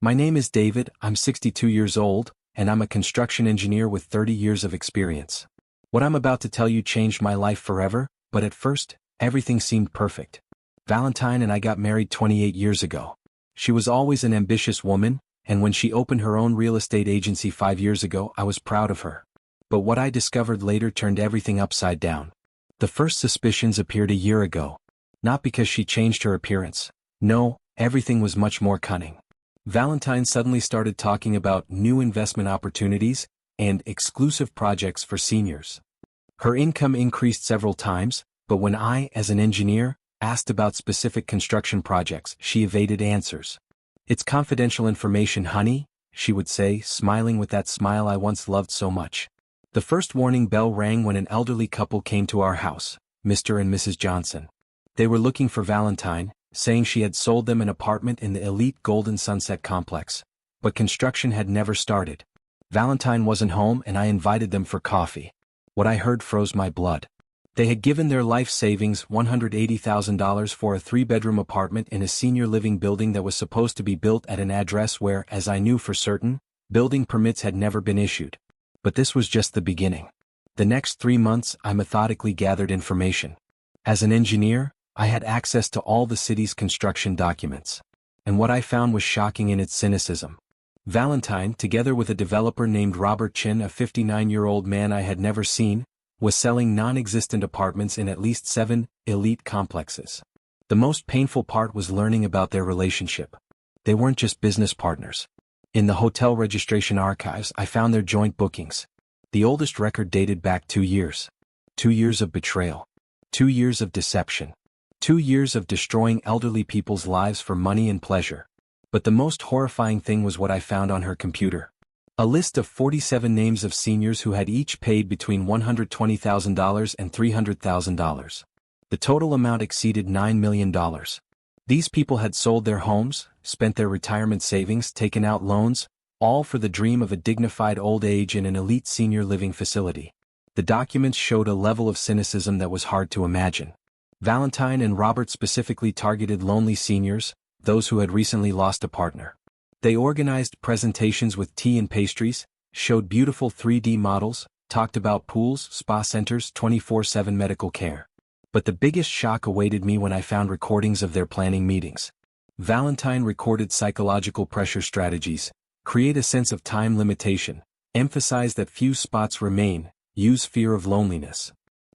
My name is David, I'm 62 years old, and I'm a construction engineer with 30 years of experience. What I'm about to tell you changed my life forever, but at first, everything seemed perfect. Valentine and I got married 28 years ago. She was always an ambitious woman, and when she opened her own real estate agency 5 years ago, I was proud of her. But what I discovered later turned everything upside down. The first suspicions appeared a year ago. Not because she changed her appearance. No, everything was much more cunning. Valentine suddenly started talking about new investment opportunities and exclusive projects for seniors. Her income increased several times, but when I, as an engineer, asked about specific construction projects, she evaded answers. "It's confidential information, honey," she would say, smiling with that smile I once loved so much. The first warning bell rang when an elderly couple came to our house, Mr. and Mrs. Johnson. They were looking for Valentine, saying she had sold them an apartment in the elite Golden Sunset complex, but construction had never started. Valentine wasn't home and I invited them for coffee. What I heard froze my blood. They had given their life savings, $180,000, for a 3-bedroom apartment in a senior living building that was supposed to be built at an address where, as I knew for certain, building permits had never been issued. But this was just the beginning. The next 3 months I methodically gathered information. As an engineer, I had access to all the city's construction documents. And what I found was shocking in its cynicism. Valentine, together with a developer named Robert Chen, a 59-year-old man I had never seen, was selling non-existent apartments in at least 7 elite complexes. The most painful part was learning about their relationship. They weren't just business partners. In the hotel registration archives, I found their joint bookings. The oldest record dated back 2 years. 2 years of betrayal. 2 years of deception. 2 years of destroying elderly people's lives for money and pleasure. But the most horrifying thing was what I found on her computer. A list of 47 names of seniors who had each paid between $120,000 and $300,000. The total amount exceeded $9 million. These people had sold their homes, spent their retirement savings, taken out loans, all for the dream of a dignified old age in an elite senior living facility. The documents showed a level of cynicism that was hard to imagine. Valentine and Robert specifically targeted lonely seniors, those who had recently lost a partner. They organized presentations with tea and pastries, showed beautiful 3D models, talked about pools, spa centers, 24/7 medical care. But the biggest shock awaited me when I found recordings of their planning meetings. Valentine recorded psychological pressure strategies, create a sense of time limitation, emphasize that few spots remain, use fear of loneliness.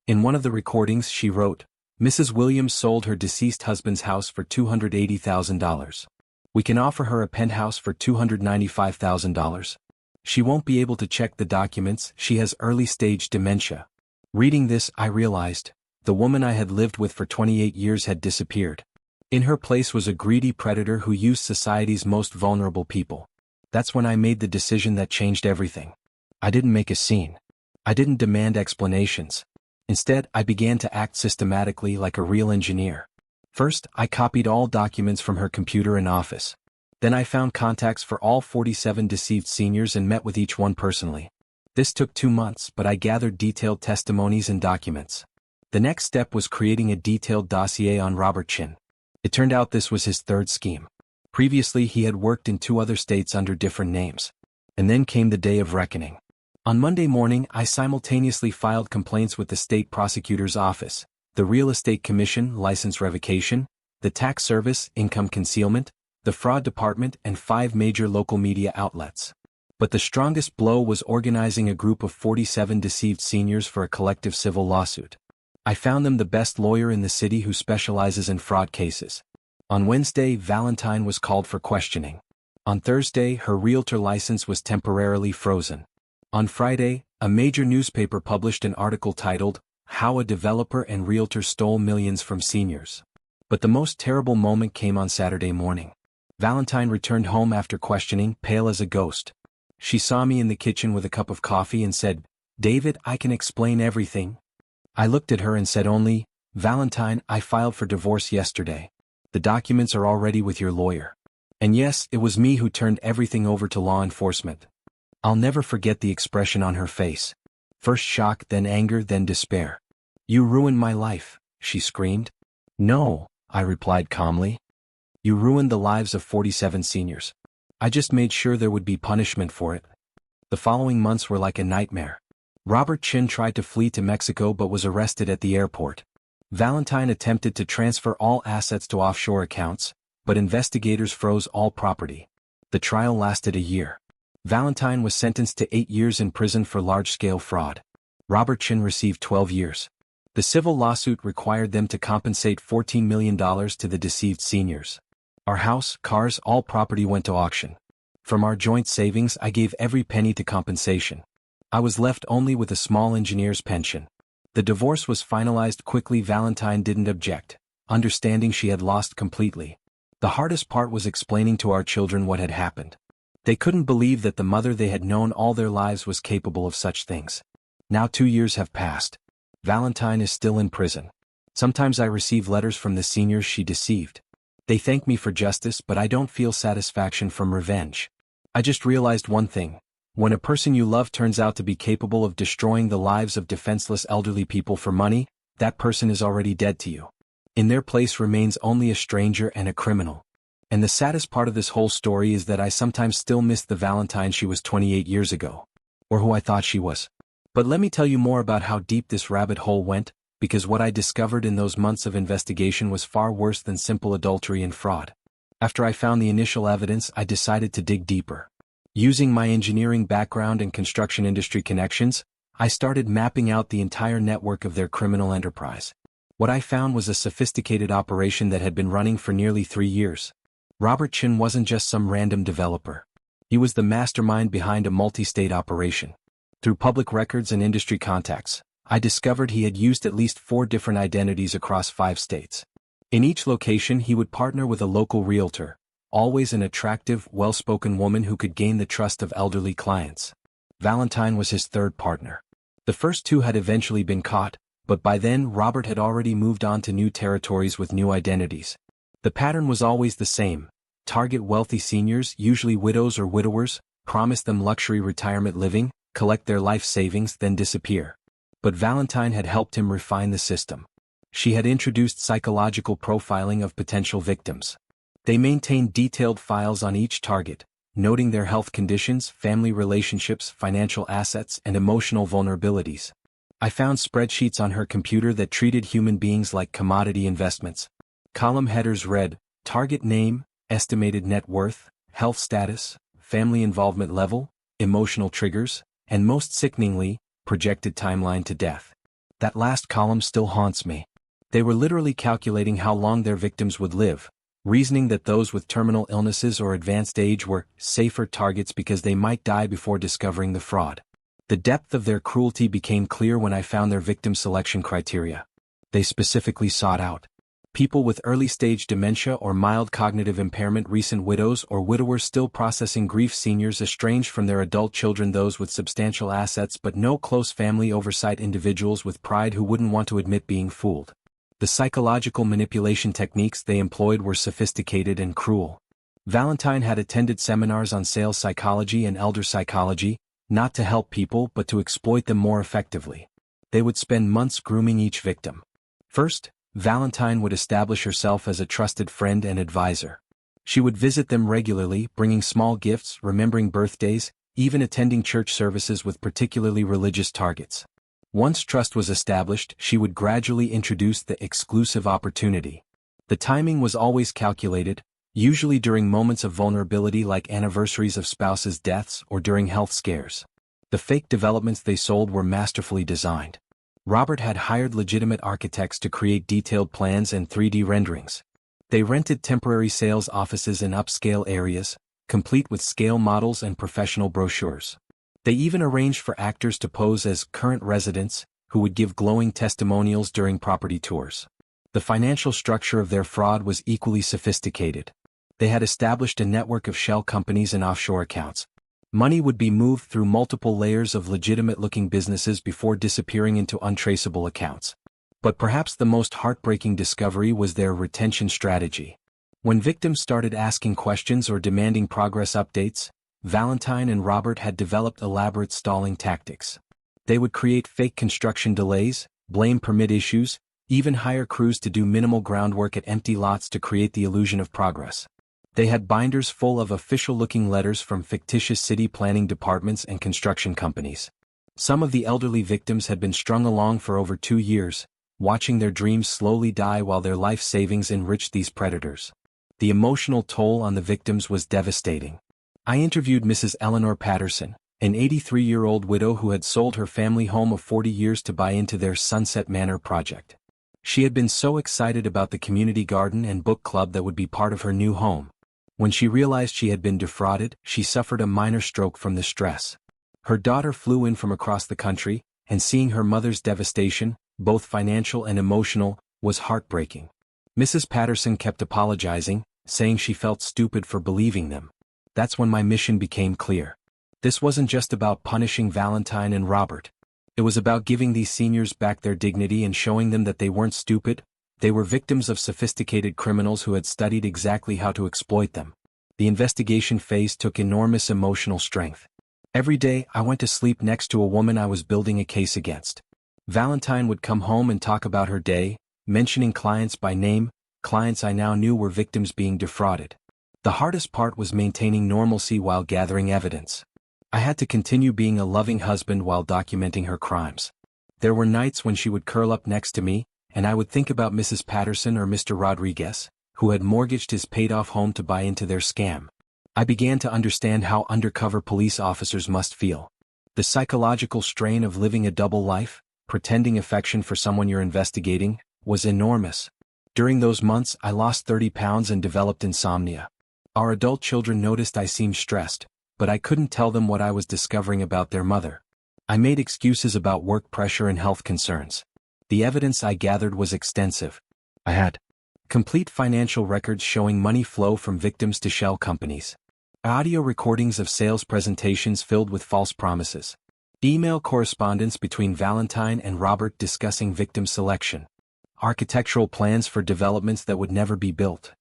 In one of the recordings she wrote, "Mrs. Williams sold her deceased husband's house for $280,000. We can offer her a penthouse for $295,000. She won't be able to check the documents, she has early-stage dementia." Reading this, I realized, the woman I had lived with for 28 years had disappeared. In her place was a greedy predator who used society's most vulnerable people. That's when I made the decision that changed everything. I didn't make a scene. I didn't demand explanations. Instead, I began to act systematically like a real engineer. First, I copied all documents from her computer and office. Then I found contacts for all 47 deceived seniors and met with each one personally. This took 2 months, but I gathered detailed testimonies and documents. The next step was creating a detailed dossier on Robert Chen. It turned out this was his third scheme. Previously, he had worked in 2 other states under different names. And then came the day of reckoning. On Monday morning, I simultaneously filed complaints with the state prosecutor's office, the Real Estate Commission, license revocation, the Tax Service, income concealment, the Fraud Department, and 5 major local media outlets. But the strongest blow was organizing a group of 47 deceived seniors for a collective civil lawsuit. I found them the best lawyer in the city who specializes in fraud cases. On Wednesday, Valentine was called for questioning. On Thursday, her realtor license was temporarily frozen. On Friday, a major newspaper published an article titled, "How a Developer and Realtor Stole Millions from Seniors." But the most terrible moment came on Saturday morning. Valentine returned home after questioning, pale as a ghost. She saw me in the kitchen with a cup of coffee and said, "David, I can explain everything." I looked at her and said only, "Valentine, I filed for divorce yesterday. The documents are already with your lawyer." And yes, it was me who turned everything over to law enforcement. I'll never forget the expression on her face. First shock, then anger, then despair. "You ruined my life," she screamed. "No," I replied calmly. "You ruined the lives of 47 seniors. I just made sure there would be punishment for it. The following months were like a nightmare. Chen tried to flee to Mexico but was arrested at the airport. Valentine attempted to transfer all assets to offshore accounts, but investigators froze all property. The trial lasted a year. Valentine was sentenced to 8 years in prison for large-scale fraud. Chen received 12 years. The civil lawsuit required them to compensate $14 million to the deceived seniors. Our house, cars, all property went to auction. From our joint savings, I gave every penny to compensation. I was left only with a small engineer's pension. The divorce was finalized quickly. Valentine didn't object, understanding she had lost completely. The hardest part was explaining to our children what had happened. They couldn't believe that the mother they had known all their lives was capable of such things. Now 2 years have passed. Valentine is still in prison. Sometimes I receive letters from the seniors she deceived. They thank me for justice, but I don't feel satisfaction from revenge. I just realized one thing. When a person you love turns out to be capable of destroying the lives of defenseless elderly people for money, that person is already dead to you. In their place remains only a stranger and a criminal. And the saddest part of this whole story is that I sometimes still miss the Valentine she was 28 years ago. Or who I thought she was. But let me tell you more about how deep this rabbit hole went, because what I discovered in those months of investigation was far worse than simple adultery and fraud. After I found the initial evidence, I decided to dig deeper. Using my engineering background and construction industry connections, I started mapping out the entire network of their criminal enterprise. What I found was a sophisticated operation that had been running for nearly 3 years. Chen wasn't just some random developer. He was the mastermind behind a multi-state operation. Through public records and industry contacts, I discovered he had used at least 4 different identities across 5 states. In each location, he would partner with a local realtor, always an attractive, well-spoken woman who could gain the trust of elderly clients. Valentine was his third partner. The first 2 had eventually been caught, but by then Robert had already moved on to new territories with new identities. The pattern was always the same: target wealthy seniors, usually widows or widowers, promise them luxury retirement living, collect their life savings, then disappear. But Valentine had helped him refine the system. She had introduced psychological profiling of potential victims. They maintained detailed files on each target, noting their health conditions, family relationships, financial assets, and emotional vulnerabilities. I found spreadsheets on her computer that treated human beings like commodity investments. Column headers read, target name, estimated net worth, health status, family involvement level, emotional triggers, and most sickeningly, projected timeline to death. That last column still haunts me. They were literally calculating how long their victims would live, reasoning that those with terminal illnesses or advanced age were safer targets because they might die before discovering the fraud. The depth of their cruelty became clear when I found their victim selection criteria. They specifically sought out people with early-stage dementia or mild cognitive impairment, recent widows or widowers still processing grief, seniors estranged from their adult children, those with substantial assets but no close family oversight, individuals with pride who wouldn't want to admit being fooled. The psychological manipulation techniques they employed were sophisticated and cruel. Valentine had attended seminars on sales psychology and elder psychology, not to help people but to exploit them more effectively. They would spend months grooming each victim. First, Valentine would establish herself as a trusted friend and advisor. She would visit them regularly, bringing small gifts, remembering birthdays, even attending church services with particularly religious targets. Once trust was established, she would gradually introduce the exclusive opportunity. The timing was always calculated, usually during moments of vulnerability like anniversaries of spouses' deaths or during health scares. The fake developments they sold were masterfully designed. Robert had hired legitimate architects to create detailed plans and 3D renderings. They rented temporary sales offices in upscale areas, complete with scale models and professional brochures. They even arranged for actors to pose as current residents, who would give glowing testimonials during property tours. The financial structure of their fraud was equally sophisticated. They had established a network of shell companies and offshore accounts. Money would be moved through multiple layers of legitimate-looking businesses before disappearing into untraceable accounts. But perhaps the most heartbreaking discovery was their retention strategy. When victims started asking questions or demanding progress updates, Valentine and Robert had developed elaborate stalling tactics. They would create fake construction delays, blame permit issues, even hire crews to do minimal groundwork at empty lots to create the illusion of progress. They had binders full of official-looking letters from fictitious city planning departments and construction companies. Some of the elderly victims had been strung along for over 2 years, watching their dreams slowly die while their life savings enriched these predators. The emotional toll on the victims was devastating. I interviewed Mrs. Eleanor Patterson, an 83-year-old widow who had sold her family home of 40 years to buy into their Sunset Manor project. She had been so excited about the community garden and book club that would be part of her new home. When she realized she had been defrauded, she suffered a minor stroke from the stress. Her daughter flew in from across the country, and seeing her mother's devastation, both financial and emotional, was heartbreaking. Mrs. Patterson kept apologizing, saying she felt stupid for believing them. That's when my mission became clear. This wasn't just about punishing Valentine and Robert. It was about giving these seniors back their dignity and showing them that they weren't stupid. They were victims of sophisticated criminals who had studied exactly how to exploit them. The investigation phase took enormous emotional strength. Every day, I went to sleep next to a woman I was building a case against. Valentine would come home and talk about her day, mentioning clients by name, clients I now knew were victims being defrauded. The hardest part was maintaining normalcy while gathering evidence. I had to continue being a loving husband while documenting her crimes. There were nights when she would curl up next to me, and I would think about Mrs. Patterson or Mr. Rodriguez, who had mortgaged his paid-off home to buy into their scam. I began to understand how undercover police officers must feel. The psychological strain of living a double life, pretending affection for someone you're investigating, was enormous. During those months, I lost 30 pounds and developed insomnia. Our adult children noticed I seemed stressed, but I couldn't tell them what I was discovering about their mother. I made excuses about work pressure and health concerns. The evidence I gathered was extensive. I had complete financial records showing money flow from victims to shell companies. Audio recordings of sales presentations filled with false promises. Email correspondence between Valentine and Robert discussing victim selection. Architectural plans for developments that would never be built.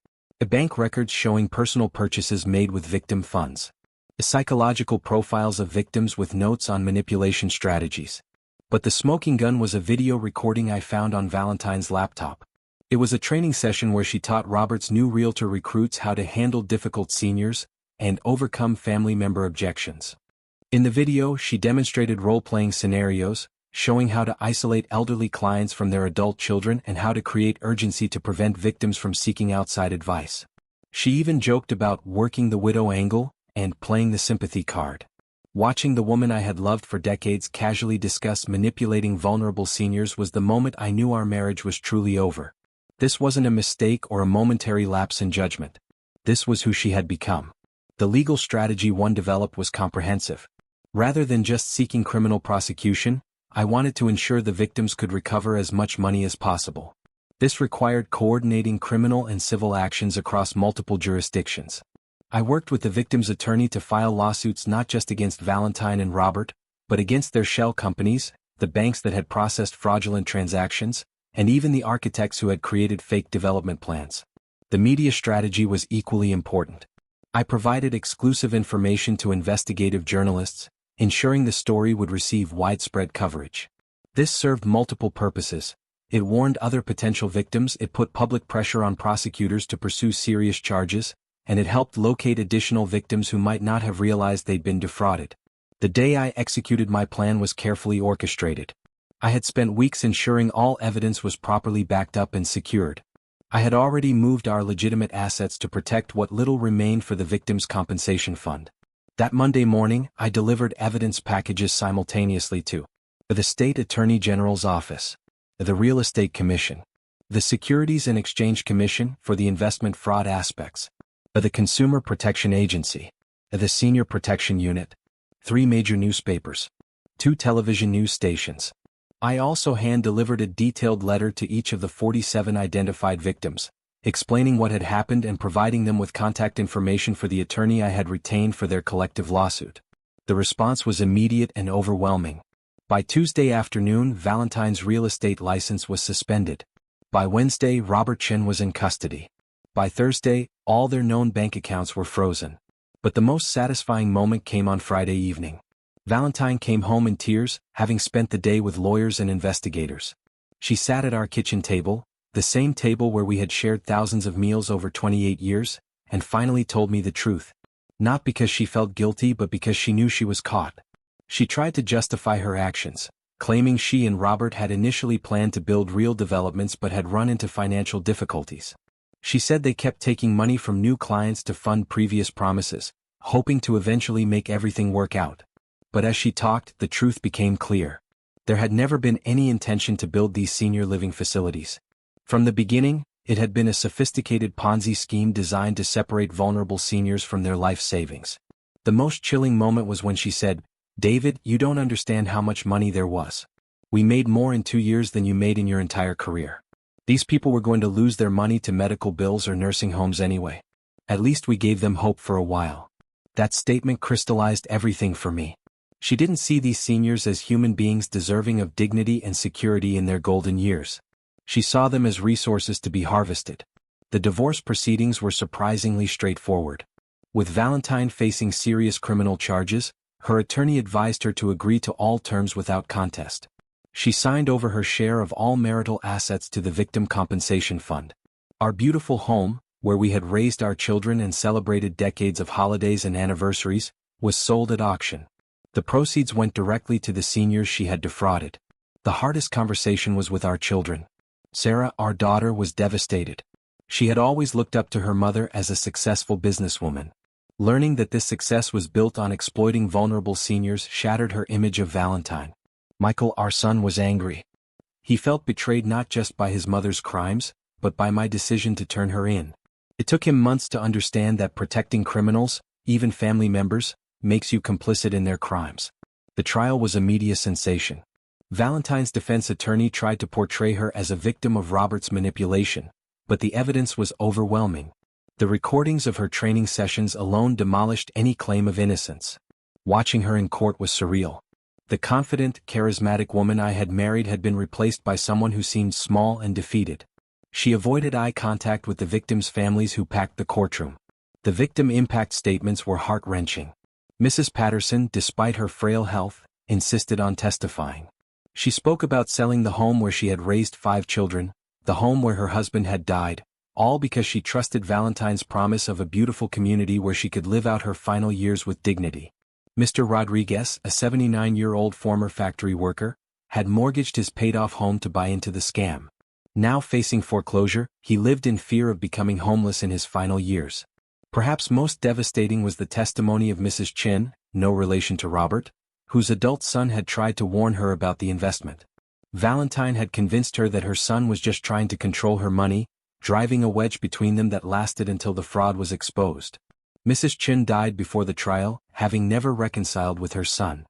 Bank records showing personal purchases made with victim funds. Psychological profiles of victims with notes on manipulation strategies. But the smoking gun was a video recording I found on Valentine's laptop. It was a training session where she taught Robert's new realtor recruits how to handle difficult seniors and overcome family member objections. In the video, she demonstrated role-playing scenarios, showing how to isolate elderly clients from their adult children and how to create urgency to prevent victims from seeking outside advice. She even joked about working the widow angle and playing the sympathy card. Watching the woman I had loved for decades casually discuss manipulating vulnerable seniors was the moment I knew our marriage was truly over. This wasn't a mistake or a momentary lapse in judgment. This was who she had become. The legal strategy one developed was comprehensive. Rather than just seeking criminal prosecution, I wanted to ensure the victims could recover as much money as possible. This required coordinating criminal and civil actions across multiple jurisdictions. I worked with the victim's attorney to file lawsuits not just against Valentine and Robert, but against their shell companies, the banks that had processed fraudulent transactions, and even the architects who had created fake development plans. The media strategy was equally important. I provided exclusive information to investigative journalists, ensuring the story would receive widespread coverage. This served multiple purposes. It warned other potential victims, it put public pressure on prosecutors to pursue serious charges, and it helped locate additional victims who might not have realized they'd been defrauded. The day I executed my plan was carefully orchestrated. I had spent weeks ensuring all evidence was properly backed up and secured. I had already moved our legitimate assets to protect what little remained for the victims' compensation fund. That Monday morning, I delivered evidence packages simultaneously to the State Attorney General's Office, the Real Estate Commission, the Securities and Exchange Commission for the investment fraud aspects, the Consumer Protection Agency, the Senior Protection Unit, 3 major newspapers, 2 television news stations. I also hand-delivered a detailed letter to each of the 47 identified victims, explaining what had happened and providing them with contact information for the attorney I had retained for their collective lawsuit. The response was immediate and overwhelming. By Tuesday afternoon, Valentine's real estate license was suspended. By Wednesday, Robert Chen was in custody. By Thursday, all their known bank accounts were frozen. But the most satisfying moment came on Friday evening. Valentine came home in tears, having spent the day with lawyers and investigators. She sat at our kitchen table, the same table where we had shared thousands of meals over 28 years, and finally told me the truth. Not because she felt guilty but because she knew she was caught. She tried to justify her actions, claiming she and Robert had initially planned to build real developments but had run into financial difficulties. She said they kept taking money from new clients to fund previous promises, hoping to eventually make everything work out. But as she talked, the truth became clear. There had never been any intention to build these senior living facilities. From the beginning, it had been a sophisticated Ponzi scheme designed to separate vulnerable seniors from their life savings. The most chilling moment was when she said, "David, you don't understand how much money there was. We made more in 2 years than you made in your entire career. These people were going to lose their money to medical bills or nursing homes anyway. At least we gave them hope for a while." That statement crystallized everything for me. She didn't see these seniors as human beings deserving of dignity and security in their golden years. She saw them as resources to be harvested. The divorce proceedings were surprisingly straightforward. With Valentine facing serious criminal charges, her attorney advised her to agree to all terms without contest. She signed over her share of all marital assets to the Victim Compensation Fund. Our beautiful home, where we had raised our children and celebrated decades of holidays and anniversaries, was sold at auction. The proceeds went directly to the seniors she had defrauded. The hardest conversation was with our children. Sarah, our daughter, was devastated. She had always looked up to her mother as a successful businesswoman. Learning that this success was built on exploiting vulnerable seniors shattered her image of Valentine. Michael, our son, was angry. He felt betrayed not just by his mother's crimes, but by my decision to turn her in. It took him months to understand that protecting criminals, even family members, makes you complicit in their crimes. The trial was a media sensation. Valentine's defense attorney tried to portray her as a victim of Robert's manipulation, but the evidence was overwhelming. The recordings of her training sessions alone demolished any claim of innocence. Watching her in court was surreal. The confident, charismatic woman I had married had been replaced by someone who seemed small and defeated. She avoided eye contact with the victims' families who packed the courtroom. The victim impact statements were heart-wrenching. Mrs. Patterson, despite her frail health, insisted on testifying. She spoke about selling the home where she had raised 5 children, the home where her husband had died, all because she trusted Valentine's promise of a beautiful community where she could live out her final years with dignity. Mr. Rodriguez, a 79-year-old former factory worker, had mortgaged his paid-off home to buy into the scam. Now facing foreclosure, he lived in fear of becoming homeless in his final years. Perhaps most devastating was the testimony of Mrs. Chen, no relation to Robert, whose adult son had tried to warn her about the investment. Valentine had convinced her that her son was just trying to control her money, driving a wedge between them that lasted until the fraud was exposed. Mrs. Chen died before the trial, having never reconciled with her son.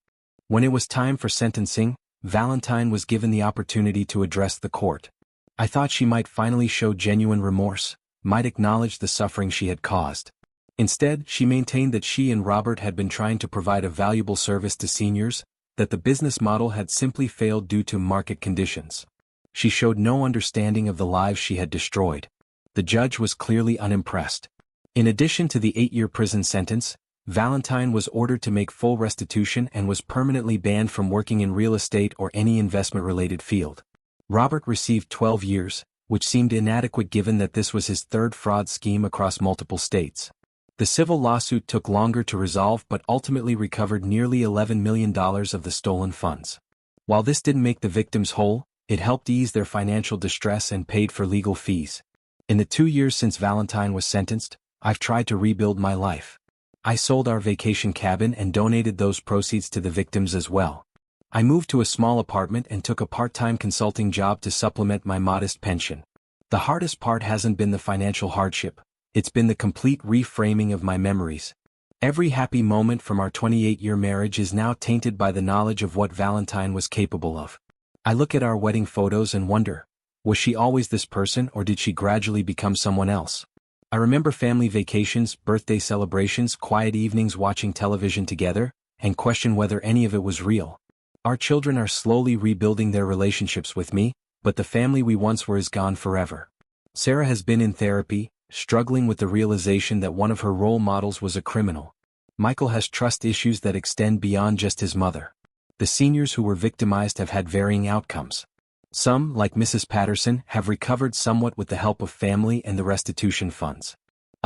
When it was time for sentencing, Valentine was given the opportunity to address the court. I thought she might finally show genuine remorse, might acknowledge the suffering she had caused. Instead, she maintained that she and Robert had been trying to provide a valuable service to seniors, that the business model had simply failed due to market conditions. She showed no understanding of the lives she had destroyed. The judge was clearly unimpressed. In addition to the 8-year prison sentence, Valentine was ordered to make full restitution and was permanently banned from working in real estate or any investment-related field. Robert received 12 years, which seemed inadequate given that this was his third fraud scheme across multiple states. The civil lawsuit took longer to resolve but ultimately recovered nearly $11 million of the stolen funds. While this didn't make the victims whole, it helped ease their financial distress and paid for legal fees. In the 2 years since Valentine was sentenced, I've tried to rebuild my life. I sold our vacation cabin and donated those proceeds to the victims as well. I moved to a small apartment and took a part-time consulting job to supplement my modest pension. The hardest part hasn't been the financial hardship. It's been the complete reframing of my memories. Every happy moment from our 28-year marriage is now tainted by the knowledge of what Valentine was capable of. I look at our wedding photos and wonder, was she always this person or did she gradually become someone else? I remember family vacations, birthday celebrations, quiet evenings watching television together, and question whether any of it was real. Our children are slowly rebuilding their relationships with me, but the family we once were is gone forever. Sarah has been in therapy, struggling with the realization that one of her role models was a criminal. Michael has trust issues that extend beyond just his mother. The seniors who were victimized have had varying outcomes. Some, like Mrs. Patterson, have recovered somewhat with the help of family and the restitution funds.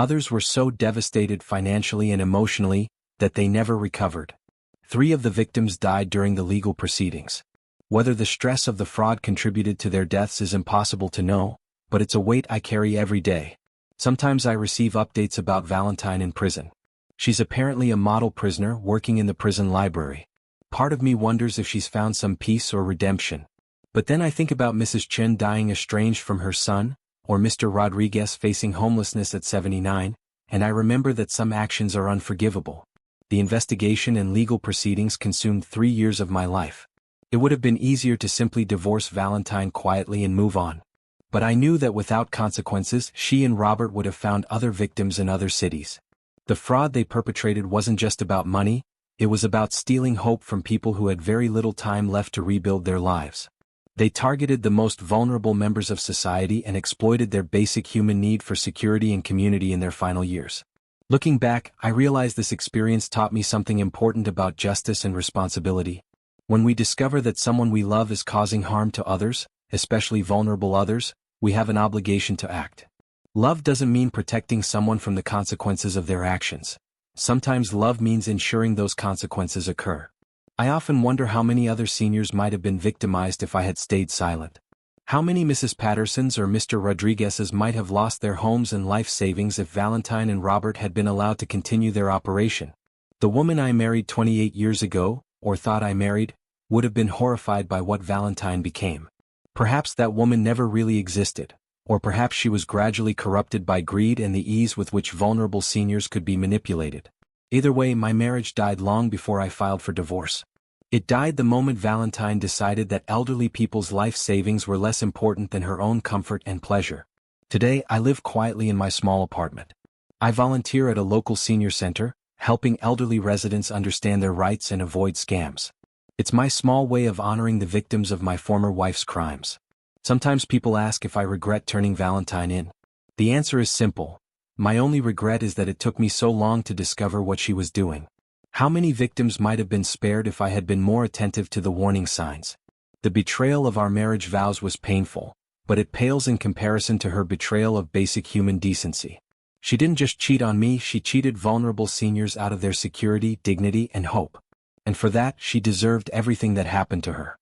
Others were so devastated financially and emotionally that they never recovered. 3 of the victims died during the legal proceedings. Whether the stress of the fraud contributed to their deaths is impossible to know, but it's a weight I carry every day. Sometimes I receive updates about Valentine in prison. She's apparently a model prisoner working in the prison library. Part of me wonders if she's found some peace or redemption. But then I think about Mrs. Chen dying estranged from her son, or Mr. Rodriguez facing homelessness at 79, and I remember that some actions are unforgivable. The investigation and legal proceedings consumed 3 years of my life. It would have been easier to simply divorce Valentine quietly and move on. But I knew that without consequences, she and Robert would have found other victims in other cities. The fraud they perpetrated wasn't just about money, it was about stealing hope from people who had very little time left to rebuild their lives. They targeted the most vulnerable members of society and exploited their basic human need for security and community in their final years. Looking back, I realize this experience taught me something important about justice and responsibility. When we discover that someone we love is causing harm to others, especially vulnerable others, we have an obligation to act. Love doesn't mean protecting someone from the consequences of their actions. Sometimes love means ensuring those consequences occur. I often wonder how many other seniors might have been victimized if I had stayed silent. How many Mrs. Pattersons or Mr. Rodriguez's might have lost their homes and life savings if Valentine and Robert had been allowed to continue their operation. The woman I married 28 years ago, or thought I married, would have been horrified by what Valentine became. Perhaps that woman never really existed, or perhaps she was gradually corrupted by greed and the ease with which vulnerable seniors could be manipulated. Either way, my marriage died long before I filed for divorce. It died the moment Valentine decided that elderly people's life savings were less important than her own comfort and pleasure. Today, I live quietly in my small apartment. I volunteer at a local senior center, helping elderly residents understand their rights and avoid scams. It's my small way of honoring the victims of my former wife's crimes. Sometimes people ask if I regret turning Valentine in. The answer is simple. My only regret is that it took me so long to discover what she was doing. How many victims might have been spared if I had been more attentive to the warning signs? The betrayal of our marriage vows was painful, but it pales in comparison to her betrayal of basic human decency. She didn't just cheat on me, she cheated vulnerable seniors out of their security, dignity, and hope. And for that, she deserved everything that happened to her.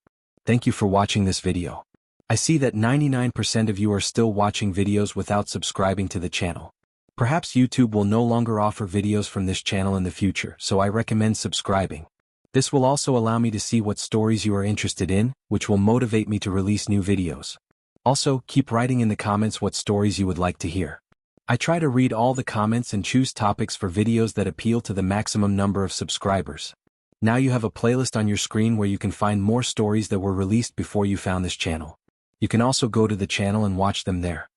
Thank you for watching this video. I see that 99% of you are still watching videos without subscribing to the channel. Perhaps YouTube will no longer offer videos from this channel in the future, so I recommend subscribing. This will also allow me to see what stories you are interested in, which will motivate me to release new videos. Also, keep writing in the comments what stories you would like to hear. I try to read all the comments and choose topics for videos that appeal to the maximum number of subscribers. Now you have a playlist on your screen where you can find more stories that were released before you found this channel. You can also go to the channel and watch them there.